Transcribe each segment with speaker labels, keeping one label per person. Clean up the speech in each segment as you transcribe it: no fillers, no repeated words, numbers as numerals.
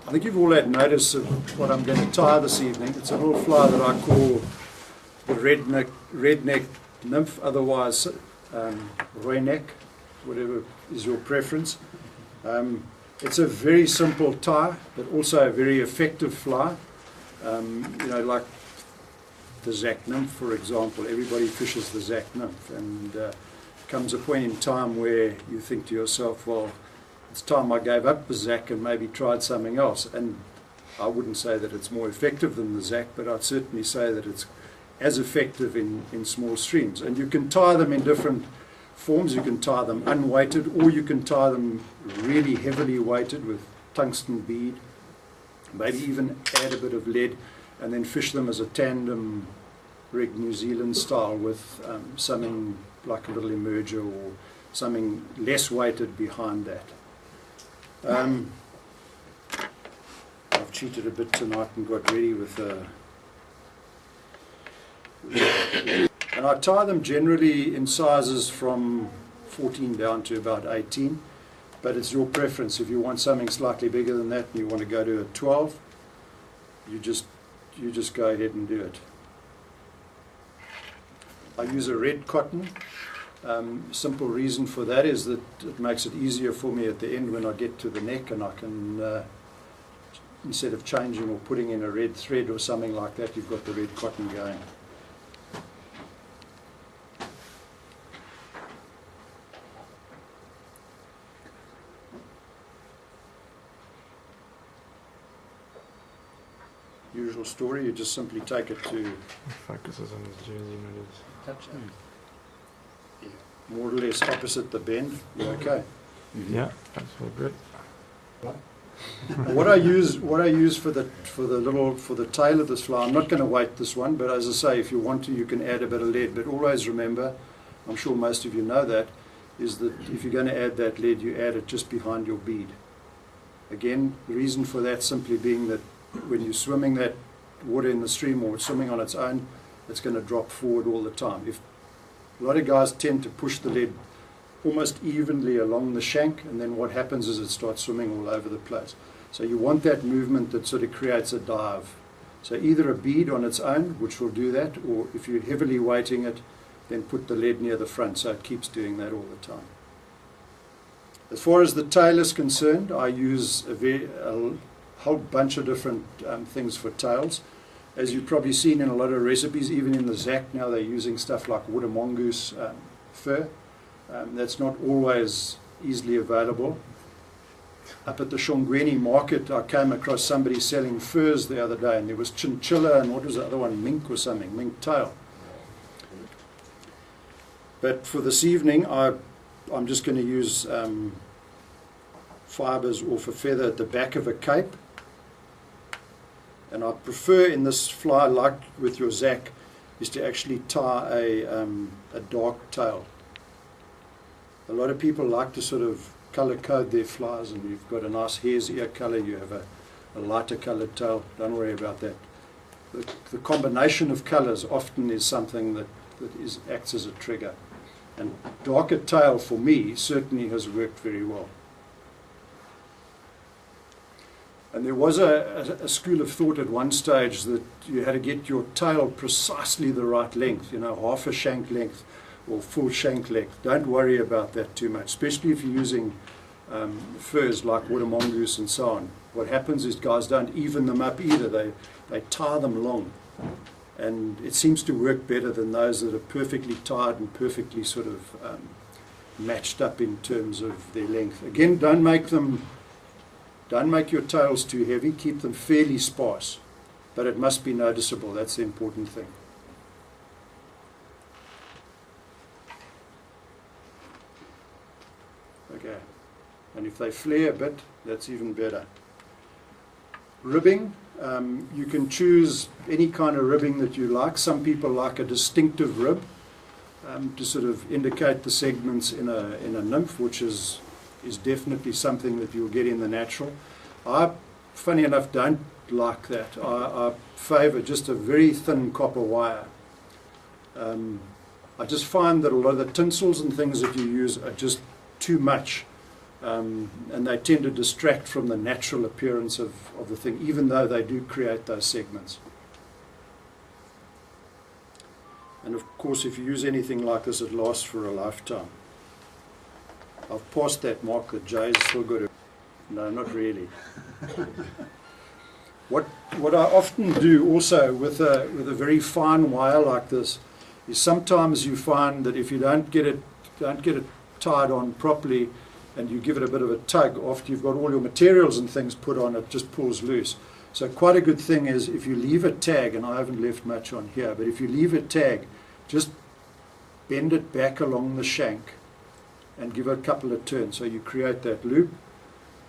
Speaker 1: I think you've all had notice of what I'm going to tie this evening. It's a little fly that I call the red neck nymph, otherwise roy neck, whatever is your preference. It's a very simple tie, but also a very effective fly. You know, like the Neck Nymph, for example. Everybody fishes the Neck Nymph, and comes a point in time where you think to yourself, well, it's time I gave up the Zac and maybe tried something else. And I wouldn't say that it's more effective than the Zac, but I'd certainly say that it's as effective in small streams. And you can tie them in different forms. You can tie them unweighted, or you can tie them really heavily weighted with tungsten bead, maybe even add a bit of lead, and then fish them as a tandem rig, New Zealand style, with something like a little emerger or something less weighted behind that. I've cheated a bit tonight and got ready with and I tie them generally in sizes from 14 down to about 18, but it's your preference. If you want something slightly bigger than that and you want to go to a 12, you just go ahead and do it. I use a red cotton. Simple reason for that is that it makes it easier for me at the end when I get to the neck, and I can, instead of changing or putting in a red thread or something like that, you've got the red cotton going. Usual story, you just simply take it to...
Speaker 2: It focuses on his jersey when
Speaker 1: touch that. Yeah. More or less opposite the bend. You okay?
Speaker 2: Yeah, that's all good.
Speaker 1: What I use for the tail of this fly, I'm not going to weight this one, but as I say, if you want to, you can add a bit of lead. But always remember, I'm sure most of you know that, is that if you're going to add that lead, you add it just behind your bead. Again, the reason for that simply being that when you're swimming that water in the stream or swimming on its own, it's going to drop forward all the time. A lot of guys tend to push the lead almost evenly along the shank, and then what happens is it starts swimming all over the place. So you want that movement that sort of creates a dive. So either a bead on its own, which will do that, or if you're heavily weighting it, then put the lead near the front so it keeps doing that all the time. As far as the tail is concerned, I use a whole bunch of different things for tails. As you've probably seen in a lot of recipes, even in the Zac now, they're using stuff like water mongoose fur. That's not always easily available. Up at the Shongweni market, I came across somebody selling furs the other day, and there was chinchilla and what was the other one, mink or something, mink tail. But for this evening, I'm just going to use fibres off a feather at the back of a cape. And I prefer in this fly, like with your Zac, is to actually tie a dark tail. A lot of people like to sort of colour code their flies, and you've got a nice hare's ear colour, you have a lighter coloured tail, don't worry about that. The combination of colours often is something that acts as a trigger. And darker tail for me certainly has worked very well. And there was a school of thought at one stage that you had to get your tail precisely the right length, you know, half a shank length or full shank length. Don't worry about that too much, especially if you're using furs like water mongoose and so on. What happens is guys don't even them up either. They tie them long. And it seems to work better than those that are perfectly tied and perfectly sort of matched up in terms of their length. Again, don't make your tails too heavy, keep them fairly sparse, but it must be noticeable, that's the important thing. Okay, and if they flare a bit, that's even better. Ribbing, you can choose any kind of ribbing that you like. Some people like a distinctive rib to sort of indicate the segments in a nymph, which is definitely something that you'll get in the natural. I, funny enough, don't like that. I favour just a very thin copper wire. I just find that a lot of the tinsels and things that you use are just too much and they tend to distract from the natural appearance of the thing, even though they do create those segments. And of course, if you use anything like this, it lasts for a lifetime. I've passed that mark that Jay's still got to... No, not really. What I often do also with a very fine wire like this is sometimes you find that if you don't get it tied on properly and you give it a bit of a tug after you've got all your materials and things put on, it just pulls loose. So quite a good thing is if you leave a tag, and I haven't left much on here, but if you leave a tag, just bend it back along the shank and give it a couple of turns so you create that loop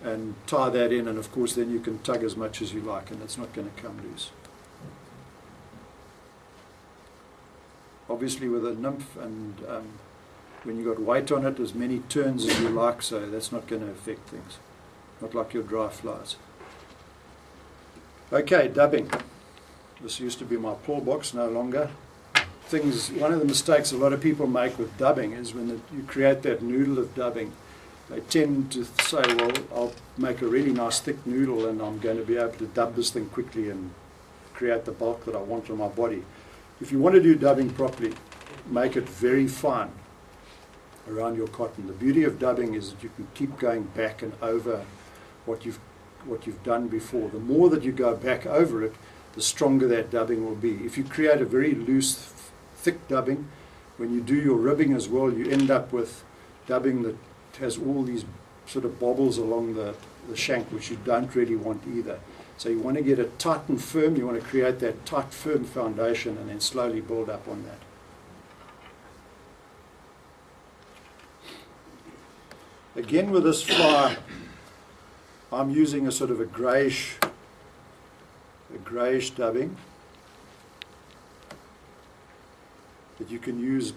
Speaker 1: and tie that in, and of course then you can tug as much as you like and it's not going to come loose. Obviously with a nymph and when you've got weight on it, as many turns as you like, so that's not going to affect things. Not like your dry flies. Okay, dubbing. This used to be my pull box, no longer. One of the mistakes a lot of people make with dubbing is when you create that noodle of dubbing, they tend to say, well, I'll make a really nice thick noodle and I'm going to be able to dub this thing quickly and create the bulk that I want on my body. If you want to do dubbing properly, make it very fine around your cotton. The beauty of dubbing is that you can keep going back and over what you've done before. The more that you go back over it, the stronger that dubbing will be. If you create a very loose, thick dubbing, when you do your ribbing as well, you end up with dubbing that has all these sort of bobbles along the shank, which you don't really want either. So you want to get it tight and firm, you want to create that tight, firm foundation and then slowly build up on that. Again with this fly, I'm using a sort of a greyish dubbing. That you can use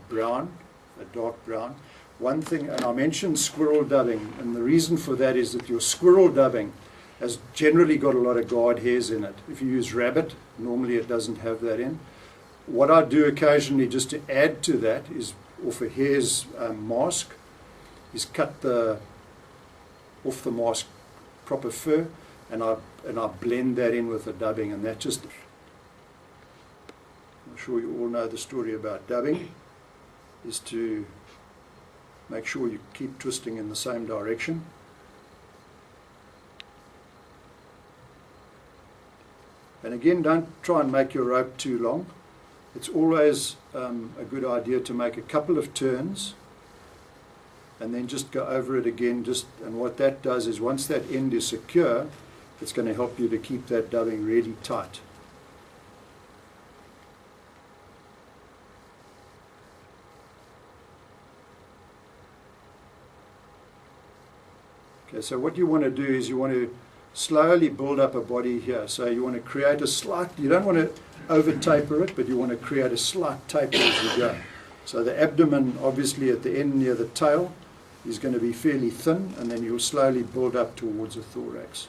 Speaker 1: brown, a dark brown. One thing, and I mentioned squirrel dubbing, and the reason for that is that your squirrel dubbing has generally got a lot of guard hairs in it. If you use rabbit, normally it doesn't have that in. What I do occasionally just to add to that is, off a hare's mask, is cut off the mask proper fur, and I blend that in with the dubbing, and that just... I'm sure you all know the story about dubbing, is to make sure you keep twisting in the same direction. And again, don't try and make your rope too long. It's always a good idea to make a couple of turns and then just go over it again. And what that does is once that end is secure, it's going to help you to keep that dubbing really tight. Okay, so what you want to do is you want to slowly build up a body here. So you want to create a slight, you don't want to over taper it, but you want to create a slight taper as you go. So the abdomen, obviously at the end near the tail, is going to be fairly thin, and then you'll slowly build up towards the thorax.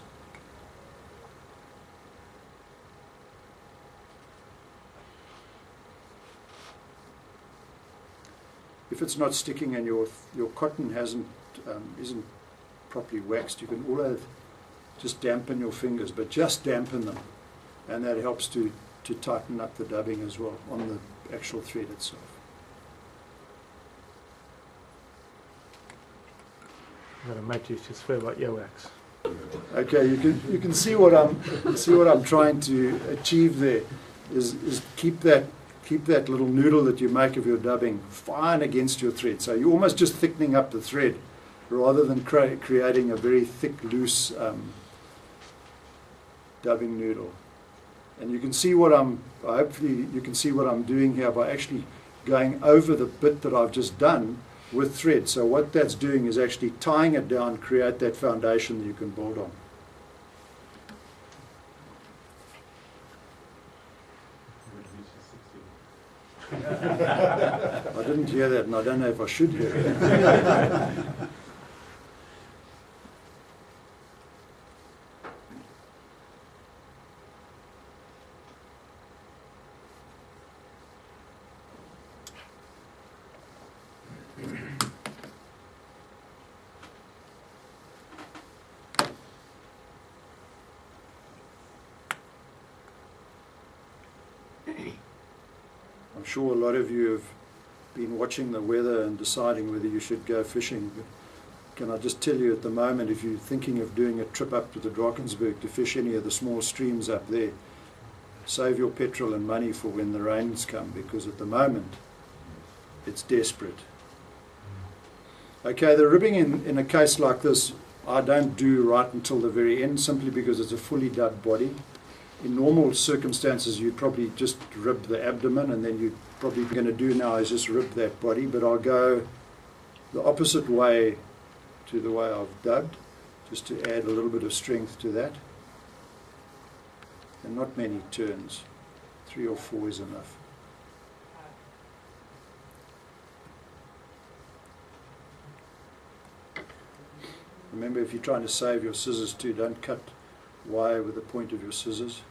Speaker 1: If it's not sticking and your cotton isn't properly waxed, you can always just dampen your fingers, but just dampen them, and that helps to tighten up the dubbing as well on the actual thread itself.
Speaker 2: I'm going to make you just feel like earwax.
Speaker 1: Okay, you can see what I'm trying to achieve there is keep that little noodle that you make of your dubbing fine against your thread. So you're almost just thickening up the thread rather than creating a very thick, loose dubbing noodle. And you can see hopefully you can see what I'm doing here by actually going over the bit that I've just done with thread. So what that's doing is actually tying it down, create that foundation that you can build on. I didn't hear that, and I don't know if I should hear it. I'm sure a lot of you have been watching the weather and deciding whether you should go fishing. But can I just tell you at the moment, if you're thinking of doing a trip up to the Drakensberg to fish any of the small streams up there, save your petrol and money for when the rains come, because at the moment it's desperate. Okay, the ribbing in a case like this I don't do right until the very end, simply because it's a fully dubbed body. In normal circumstances you'd probably just rib the abdomen, and then you're probably going to do now is just rib that body, but I'll go the opposite way to the way I've dubbed, just to add a little bit of strength to that. And not many turns, 3 or 4 is enough. Remember, if you're trying to save your scissors too, don't cut wire with the point of your scissors.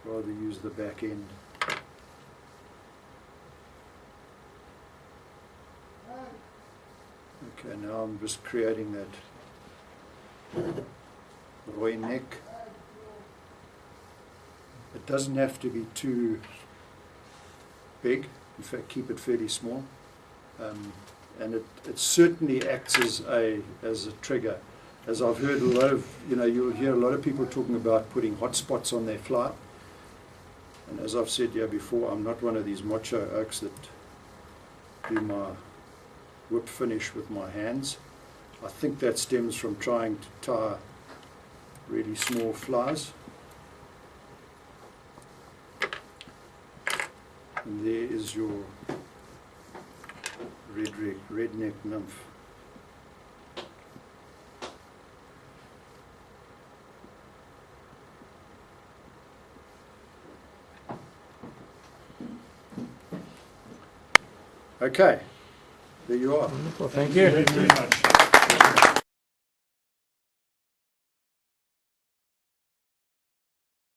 Speaker 1: Rather use the back end. Okay, now I'm just creating that Roy neck. It doesn't have to be too big. In fact, keep it fairly small. And it certainly acts as a trigger. As I've heard a lot of, you'll hear a lot of people talking about putting hot spots on their fly. And as I've said here before, I'm not one of these macho oaks that do my whip finish with my hands. I think that stems from trying to tie really small flies. And there is your red neck nymph. Okay, there you are.
Speaker 2: Wonderful, thank you.
Speaker 3: Thank you very much.